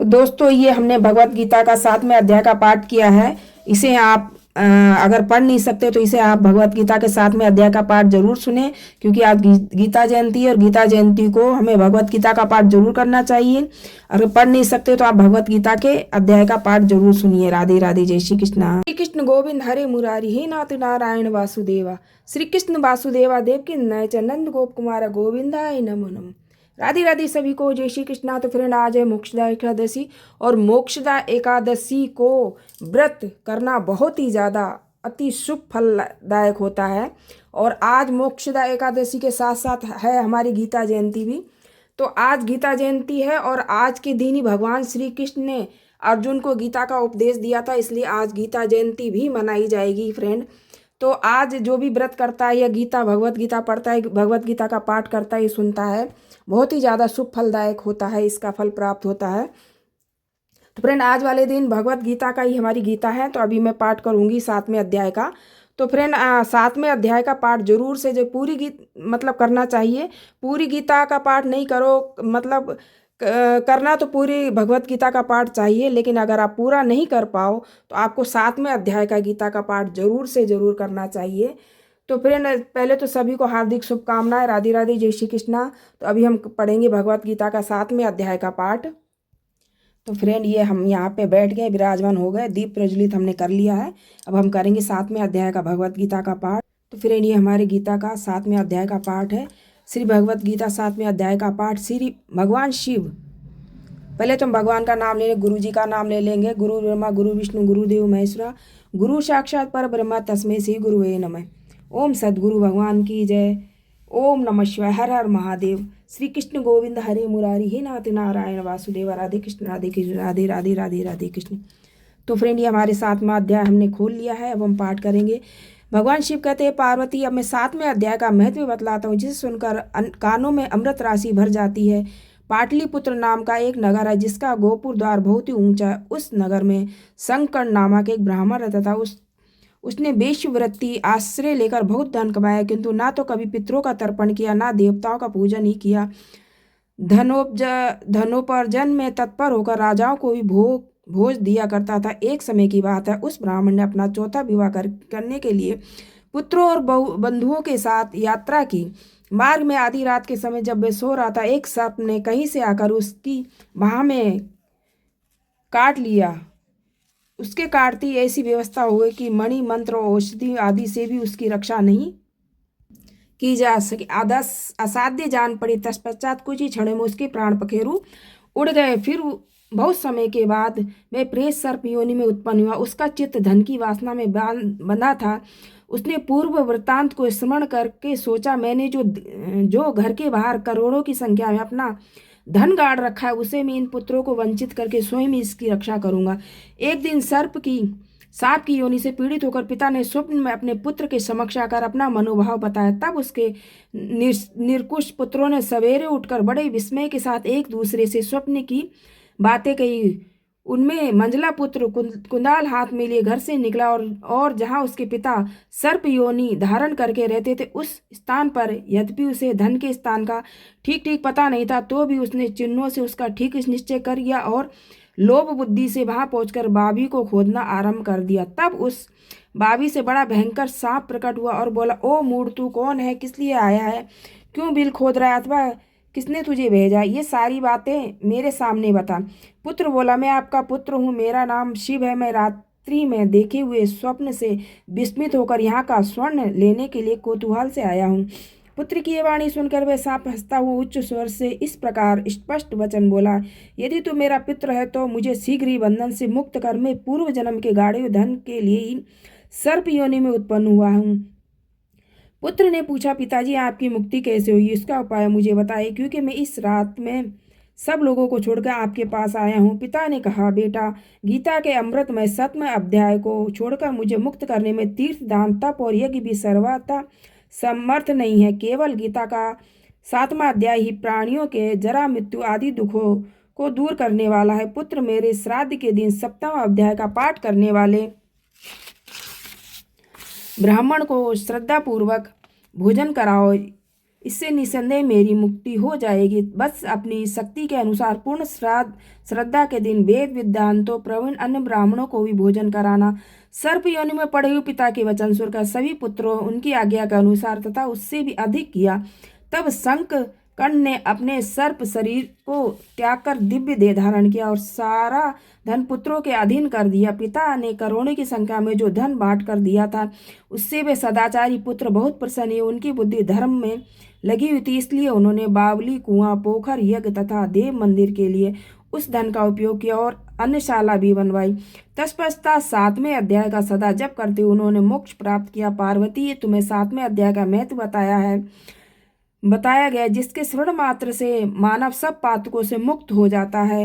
दोस्तों ये हमने भगवत गीता का 7वें अध्याय का पाठ किया है। इसे आप अगर पढ़ नहीं सकते तो इसे आप भगवत गीता के 7वें अध्याय का पाठ जरूर सुने, क्योंकि आज गीता जयंती है और गीता जयंती को हमें भगवत गीता का पाठ जरूर करना चाहिए। अगर पढ़ नहीं सकते तो आप भगवत गीता के अध्याय का पाठ जरूर सुनिए। राधे राधे, जय श्री कृष्ण। श्री कृष्ण गोविंद हरे मुरारी हे नाथ नारायण वासुदेवा। श्री कृष्ण वासुदेवा देव की नय नंद गोप कुमार गोविंदाय नमो नमः। राधे राधे सभी को, जय श्री कृष्णा। तो फ्रेंड आज है मोक्षदा एकादशी और मोक्षदा एकादशी को व्रत करना बहुत ही ज़्यादा अति शुभ फलदायक होता है। और आज मोक्षदा एकादशी के साथ साथ है हमारी गीता जयंती भी। तो आज गीता जयंती है और आज के दिन ही भगवान श्री कृष्ण ने अर्जुन को गीता का उपदेश दिया था, इसलिए आज गीता जयंती भी मनाई जाएगी फ्रेंड। तो आज जो भी व्रत करता है या गीता भगवत गीता पढ़ता है, भगवत गीता का पाठ करता है, सुनता है, बहुत ही ज़्यादा शुभ फलदायक होता है, इसका फल प्राप्त होता है। तो फ्रेंड आज वाले दिन भगवत गीता का ही हमारी गीता है, तो अभी मैं पाठ करूँगी 7वें अध्याय का। तो फ्रेंड 7वें अध्याय का पाठ जरूर से जो पूरी मतलब करना चाहिए। पूरी गीता का पाठ नहीं करो, मतलब करना तो पूरी भगवत गीता का पाठ चाहिए, लेकिन अगर आप पूरा नहीं कर पाओ तो आपको 7वें अध्याय का गीता का पाठ जरूर से जरूर करना चाहिए। तो फ्रेंड पहले तो सभी को हार्दिक शुभकामनाएं। राधे राधे, जय श्री कृष्णा। तो अभी हम पढ़ेंगे भगवत गीता का 7वें अध्याय का पाठ। तो फ्रेंड ये हम यहाँ पे बैठ गए, विराजमान हो गए, दीप प्रज्वलित हमने कर लिया है। अब हम करेंगे 7वें अध्याय का भगवत गीता का पाठ। तो फ्रेंड ये हमारे गीता का 7वें अध्याय का पाठ है। श्री भगवत गीता 7वें अध्याय का पाठ। श्री भगवान शिव, पहले तो हम भगवान का नाम ले लेंगे, गुरु जी का नाम ले लेंगे। गुरु ब्रह्मा गुरु विष्णु गुरुदेव महेश्वरा, गुरु साक्षात पर ब्रह्मा तस्मै श्री गुरुवे नमः। ओम सद्गुरु भगवान की जय। ओम नमः शिवाय। हर हर महादेव। श्री कृष्ण गोविंद हरे मुरारी हे नाथ नारायण वासुदेव। राधे कृष्ण राधे कृष्ण राधे राधे राधे राधे कृष्ण। तो फ्रेंड ये हमारे 7वां अध्याय हमने खोल लिया है। अब हम पाठ करेंगे। भगवान शिव कहते हैं, पार्वती अब मैं 7वें अध्याय का महत्व बतलाता हूँ, जिसे सुनकर कानों में अमृत राशि भर जाती है। पाटलिपुत्र नाम का एक नगर है, जिसका गोपुर द्वार बहुत ही ऊंचा है। उस नगर में शंकर नामक एक ब्राह्मण रहता था। उसने वेश्यवृत्ति आश्रय लेकर बहुत धन कमाया, किंतु ना तो कभी पितरों का तर्पण किया, ना देवताओं का पूजन ही किया। धनोपार्जन में तत्पर होकर राजाओं को भी भोज दिया करता था। एक समय की बात है, उस ब्राह्मण ने अपना चौथा विवाह करने के लिए पुत्रों और बंधुओं के साथ यात्रा की। मार्ग में आधी रात के समय जब वह सो रहा था, एक सर्प ने कहीं से आकर उसकी बाह में काट लिया। उसके काटती ऐसी व्यवस्था हुई कि मणि मंत्र और औषधि आदि से भी उसकी रक्षा नहीं की जा सकी। असाध्य जान पड़ी। तत्पश्चात कुछ ही क्षणों में उसके प्राण पखेरु उड़ गए। फिर बहुत समय के बाद वह प्रेत सर्प योनि में उत्पन्न हुआ। उसका चित्त धन की वासना में बंधा था। उसने पूर्व वृत्तांत को स्मरण करके सोचा, मैंने जो घर के बाहर करोड़ों की संख्या में अपना धन गाड़ रखा है, उसे मैं इन पुत्रों को वंचित करके स्वयं ही इसकी रक्षा करूंगा। एक दिन सांप की योनि से पीड़ित होकर पिता ने स्वप्न में अपने पुत्र के समक्ष आकर अपना मनोभाव बताया। तब उसके निरकुश पुत्रों ने सवेरे उठकर बड़े विस्मय के साथ एक दूसरे से स्वप्न की बातें कही। उनमें मंझला पुत्र कुंदाल हाथ में लिए घर से निकला और जहां उसके पिता सर्प योनि धारण करके रहते थे, उस स्थान पर यद्यपि उसे धन के स्थान का ठीक पता नहीं था, तो भी उसने चिन्हों से उसका ठीक निश्चय कर लिया और लोभ बुद्धि से वहां पहुंचकर बाबी को खोदना आरंभ कर दिया। तब उस बाबी से बड़ा भयंकर सांप प्रकट हुआ और बोला, ओ मूढ़, तू कौन है, किस लिए आया है, क्यों बिल खोद रहा है, अथवा किसने तुझे भेजा, ये सारी बातें मेरे सामने बता। पुत्र बोला, मैं आपका पुत्र हूँ, मेरा नाम शिव है। मैं रात्रि में देखे हुए स्वप्न से विस्मित होकर यहाँ का स्वर्ण लेने के लिए कौतूहल से आया हूँ। पुत्र की ये वाणी सुनकर वह सांप हंसता हुआ उच्च स्वर से इस प्रकार स्पष्ट वचन बोला, यदि तू मेरा पुत्र है तो मुझे शीघ्र ही बंधन से मुक्त कर। मैं पूर्व जन्म के गाढ़े हुए धन के लिए ही सर्प योनि में उत्पन्न हुआ हूँ। पुत्र ने पूछा, पिताजी आपकी मुक्ति कैसे हुई, इसका उपाय मुझे बताइए, क्योंकि मैं इस रात में सब लोगों को छोड़कर आपके पास आया हूँ। पिता ने कहा, बेटा, गीता के अमृत में 7वें अध्याय को छोड़कर मुझे मुक्त करने में तीर्थ, दान, तप और यज्ञ भी सर्वथा समर्थ नहीं है। केवल गीता का 7वां अध्याय ही प्राणियों के जरा, मृत्यु आदि दुखों को दूर करने वाला है। पुत्र, मेरे श्राद्ध के दिन 7वां अध्याय का पाठ करने वाले ब्राह्मण को श्रद्धापूर्वक भोजन कराओ। इससे निसंदेह मेरी मुक्ति हो जाएगी। बस अपनी शक्ति के अनुसार पूर्ण श्रद्धा के दिन वेद विद्वानों प्रवीण अन्य ब्राह्मणों को भी भोजन कराना। सर्प योनि में पड़े हुए पिता के वचन सुनकर सभी पुत्रों उनकी आज्ञा के अनुसार तथा उससे भी अधिक किया। तब शंख कर्ण ने अपने सर्प शरीर को त्याग कर दिव्य देह धारण किया और सारा धन पुत्रों के अधीन कर दिया। पिता ने करोड़ों की संख्या में जो धन बांट कर दिया था उससे वे सदाचारी पुत्र बहुत प्रसन्न हुए। उनकी बुद्धि धर्म में लगी हुई थी, इसलिए उन्होंने बावली, कुआं, पोखर, यज्ञ तथा देव मंदिर के लिए उस धन का उपयोग किया और अन्नशाला भी बनवाई। तत्पश्चात 7वें अध्याय का सदा जप करते उन्होंने मोक्ष प्राप्त किया। पार्वती, ये तुम्हें 7वें अध्याय का महत्व बताया गया, जिसके स्मरण मात्र से मानव सब पातकों से मुक्त हो जाता है।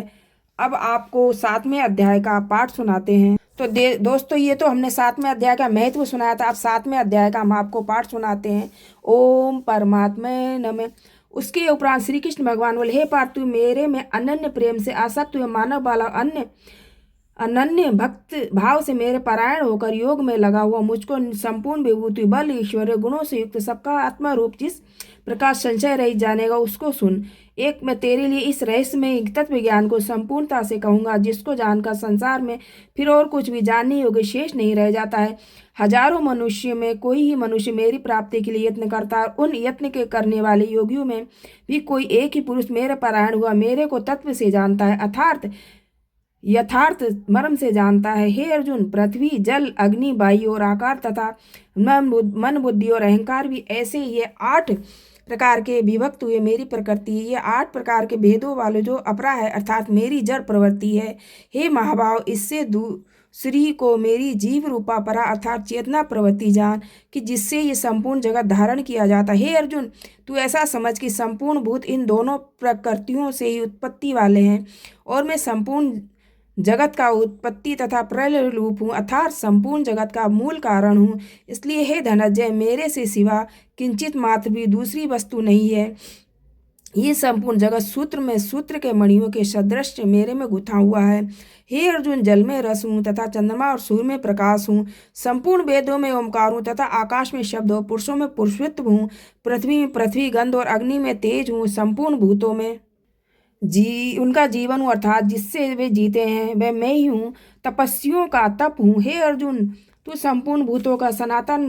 अब आपको 7वें अध्याय का पाठ सुनाते हैं। तो दोस्तों, ये तो हमने 7वें अध्याय का महत्व सुनाया था। अब 7वें अध्याय का हम आपको पाठ सुनाते हैं। ओम परमात्मा नमः। उसके उपरांत श्री कृष्ण भगवान बोले, हे पार्थ, तू मेरे में अनन्य प्रेम से आसक्त हुए मानव वाला अनन्य भक्त भाव से मेरे पारायण होकर योग में लगा हुआ मुझको संपूर्ण विभूति, बल, ईश्वरीय गुणों से युक्त सबका आत्मा रूप जिस प्रकार संशय रहित जानेगा उसको सुन। एक मैं तेरे लिए इस रहस्य में तत्व ज्ञान को संपूर्णता से कहूंगा, जिसको जानकर संसार में फिर और कुछ भी जानने योग्य शेष नहीं रह जाता है। हजारों मनुष्य में कोई ही मनुष्य मेरी प्राप्ति के लिए यत्न करता है। उन यत्न के करने वाले योगियों में भी कोई एक ही पुरुष मेरे पारायण हुआ मेरे को तत्व से जानता है, अर्थात यथार्थ मर्म से जानता है। हे अर्जुन, पृथ्वी, जल, अग्नि, वायु और आकार तथा मन, बुद्धि और अहंकार भी ऐसे ये 8 प्रकार के विभक्त हुए मेरी प्रकृति। ये 8 प्रकार के भेदों वाले जो अपरा है, अर्थात मेरी जड़ प्रवृत्ति है। हे महाभाव, इससे दूसरी को मेरी जीव रूपा परा अर्थात चेतना प्रवृत्ति जान, कि जिससे ये संपूर्ण जगत धारण किया जाता है। हे अर्जुन, तू ऐसा समझ कि संपूर्ण भूत इन दोनों प्रकृतियों से ही उत्पत्ति वाले हैं और मैं संपूर्ण जगत का उत्पत्ति तथा प्रलय रूप हूँ, अर्थात संपूर्ण जगत का मूल कारण हूँ। इसलिए हे धनंजय, मेरे से सिवा किंचित मात्र भी दूसरी वस्तु नहीं है। ये संपूर्ण जगत सूत्र में सूत्र के मणियों के सदृश मेरे में गुथा हुआ है। हे अर्जुन, जल में रस हूँ तथा चंद्रमा और सूर्य में प्रकाश हूँ। संपूर्ण वेदों में ओंकार हूँ तथा आकाश में शब्द और पुरुषों में पुरुषत्व हूँ। पृथ्वी में पृथ्वी, गंध और अग्नि में तेज हूँ। संपूर्ण भूतों में उनका जीवन हूँ, अर्थात जिससे वे जीते हैं वह मैं ही हूँ। तपस्वियों का तप हूँ। हे अर्जुन, तू संपूर्ण भूतों का सनातन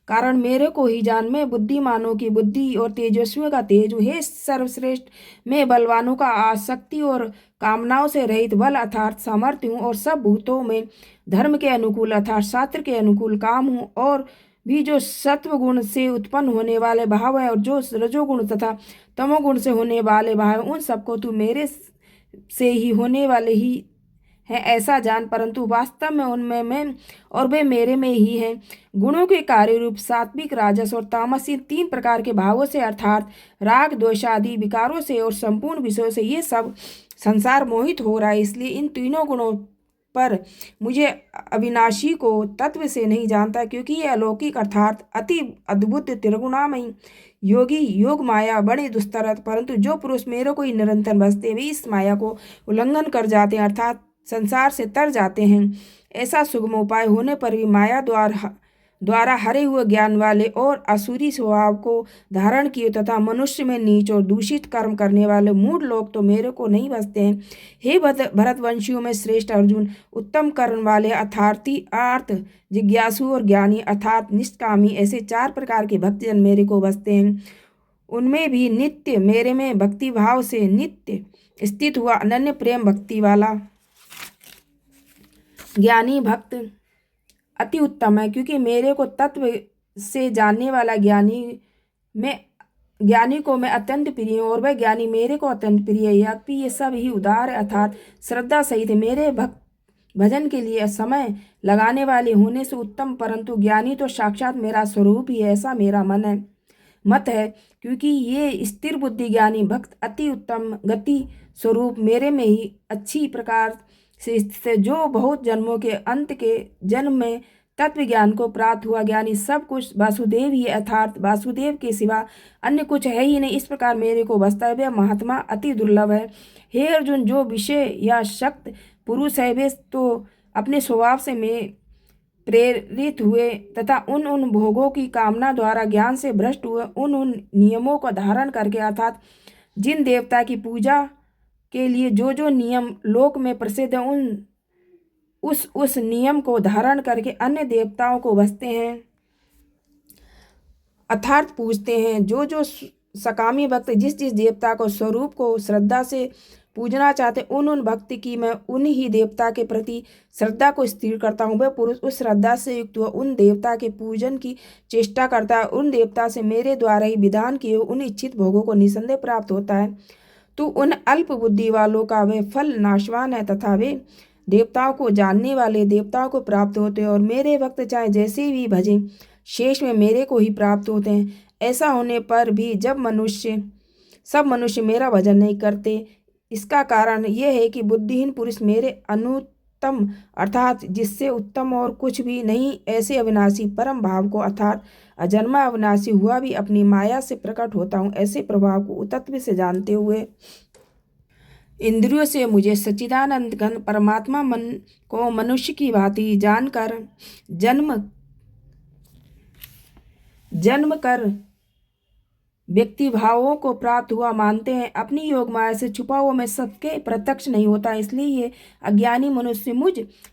कारण मेरे को ही जान। मैं बुद्धिमानों की बुद्धि और तेजस्वियों का तेज हूँ। हे सर्वश्रेष्ठ, मैं बलवानों का आसक्ति और कामनाओं से रहित बल अर्थात सामर्थ्य हूँ और सब भूतों में धर्म के अनुकूल अर्थात शास्त्र के अनुकूल काम हूँ। और भी जो सत्व गुण से उत्पन्न होने वाले भाव है और जो रजोगुण तथा तमोगुण से होने वाले भाव, उन सबको तू मेरे से ही होने वाले ही है ऐसा जान, परंतु वास्तव में उनमें मैं और वे मेरे में ही हैं। गुणों के कार्य रूप सात्विक, राजस और तामस, इन 3 प्रकार के भावों से अर्थात राग, द्वेष आदि विकारों से और संपूर्ण विषयों से ये सब संसार मोहित हो रहा है। इसलिए इन तीनों गुणों पर मुझे अविनाशी को तत्व से नहीं जानता, क्योंकि ये अलौकिक अर्थात अति अद्भुत त्रिगुणामयी योगी योग माया बड़े दुस्तर, परंतु जो पुरुष मेरे को ही निरंतर भजते वे इस माया को उल्लंघन कर जाते हैं अर्थात संसार से तर जाते हैं। ऐसा सुगम उपाय होने पर भी माया द्वारा हरे हुए ज्ञान वाले और असुरी स्वभाव को धारण किए तथा मनुष्य में नीच और दूषित कर्म करने वाले मूढ़ लोग तो मेरे को नहीं बसते हैं। हे भरतवंशियों में श्रेष्ठ अर्जुन, उत्तम कर्म वाले अर्थार्थी, अर्थ जिज्ञासु और ज्ञानी अर्थात निष्कामी, ऐसे 4 प्रकार के भक्तजन मेरे को बसते हैं। उनमें भी नित्य मेरे में भक्ति भाव से नित्य स्थित हुआ अनन्य प्रेम भक्ति वाला ज्ञानी भक्त अति उत्तम है, क्योंकि मेरे को तत्व से जानने वाला ज्ञानी को मैं अत्यंत प्रिय हूँ और वह ज्ञानी मेरे को अत्यंत प्रिय है। यद्यपि ये सब ही उदार अर्थात श्रद्धा सहित मेरे भक्त भजन के लिए समय लगाने वाले होने से उत्तम, परंतु ज्ञानी तो साक्षात मेरा स्वरूप ही है, ऐसा मेरा मत है। क्योंकि ये स्थिर बुद्धि ज्ञानी भक्त अति उत्तम गति स्वरूप मेरे में ही अच्छी प्रकार से जो बहुत जन्मों के अंत के जन्म में तत्व ज्ञान को प्राप्त हुआ ज्ञानी सब कुछ वासुदेव ही अर्थात वासुदेव के सिवा अन्य कुछ है ही नहीं, इस प्रकार मेरे को बसता है वह महात्मा अति दुर्लभ है। हे अर्जुन, जो विषय या शक्त पुरुष है वे तो अपने स्वभाव से प्रेरित हुए तथा उन उन भोगों की कामना द्वारा ज्ञान से भ्रष्ट हुए, उन उन नियमों को धारण करके, अर्थात जिन देवता की पूजा के लिए जो जो नियम लोक में प्रसिद्ध है, उस नियम को धारण करके अन्य देवताओं को भजते हैं अर्थात पूजते हैं। जो जो सकामी भक्त जिस जिस देवता को स्वरूप को श्रद्धा से पूजना चाहते, उन उन भक्ति की मैं उन ही देवता के प्रति श्रद्धा को स्थिर करता हूँ। वह पुरुष उस श्रद्धा से युक्त हुआ उन देवता के पूजन की चेष्टा करता है। उन देवता से मेरे द्वारा ही विधान किए उन इच्छित भोगों को निसंदेह प्राप्त होता है। तो उन अल्प बुद्धि वालों का वह फल नाशवान है तथा वे देवताओं को जानने वाले देवताओं को प्राप्त होते हैं, और मेरे भक्त चाहे जैसे भी भजें शेष में मेरे को ही प्राप्त होते हैं। ऐसा होने पर भी सब मनुष्य मेरा भजन नहीं करते, इसका कारण यह है कि बुद्धिहीन पुरुष मेरे अनुत्तम अर्थात जिससे उत्तम और कुछ भी नहीं ऐसे अविनाशी परम भाव को अर्थात अजन्मा अविनाशी हुआ भी अपनी माया से प्रकट होता हूँ, ऐसे प्रभाव को तत्व से जानते हुए इंद्रियों से मुझे सच्चिदानंद घन परमात्मा मन को मनुष्य की भांति जानकर जन्म कर व्यक्ति भावों को प्राप्त हुआ मानते हैं। अपनी योग माया से छुपा हुआ मैं सबके प्रत्यक्ष नहीं होता, इसलिए ये अज्ञानी मनुष्य मुझ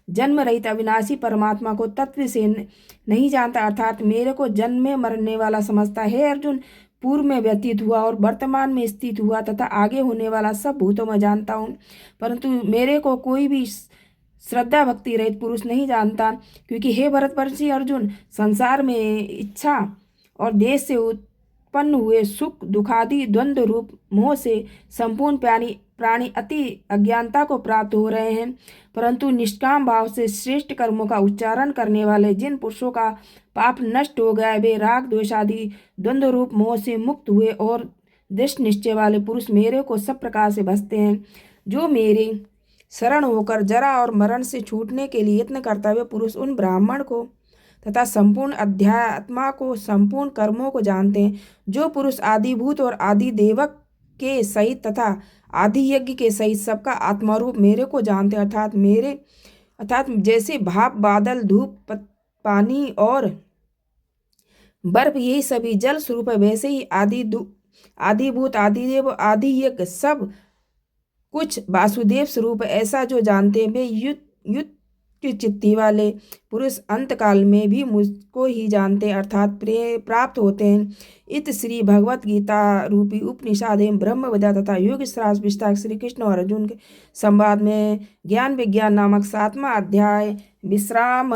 जन्म रहित अविनाशी परमात्मा को तत्व से नहीं जानता, अर्थात मेरे को जन्म में मरने वाला समझता है। अर्जुन, पूर्व में व्यतीत हुआ और वर्तमान में स्थित हुआ तथा आगे होने वाला सब भूतों में जानता हूँ, परंतु मेरे को कोई भी श्रद्धा भक्ति रहित पुरुष नहीं जानता, क्योंकि हे भरतवर्षी अर्जुन, संसार में इच्छा और देश से उत्पन्न हुए सुख दुखादि द्वंद्व रूप मोह से संपूर्ण प्राणी अति अज्ञानता को प्राप्त हो रहे हैं, परंतु निष्काम भाव से श्रेष्ठ कर्मों का उच्चारण करने वाले जिन पुरुषों का पाप नष्ट हो गया, वे राग द्वेषादि द्वंद्व रूप मोह से मुक्त हुए और दृढ़ निश्चय वाले पुरुष मेरे को सब प्रकार से भजते हैं। जो मेरे शरण होकर जरा और मरण से छूटने के लिए यत्न करता हुए पुरुष उन ब्राह्मण को तथा संपूर्ण अध्यात्मा को संपूर्ण कर्मों को जानते हैं। जो पुरुष आदिभूत और आदि देवक के सहित तथा आदि यज्ञ के सहित सबका आत्मारूप मेरे को जानते हैं, अर्थात जैसे भाप बादल धूप पानी और बर्फ यही सभी जल स्वरूप है, वैसे ही आदिभूत आदिदेव आदि यज्ञ सब कुछ वासुदेव स्वरूप है। ऐसा जो जानते हैं वे युक्त की चित्ती वाले पुरुष अंतकाल में भी मुझको ही जानते हैं, अर्थात प्राप्त होते हैं। इत श्री भगवत गीता रूपी उपनिषद एवं ब्रह्म विद्या तथा योग शास्त्र विस्तार श्री कृष्ण और अर्जुन के संवाद में ज्ञान विज्ञान नामक 7वां अध्याय विश्राम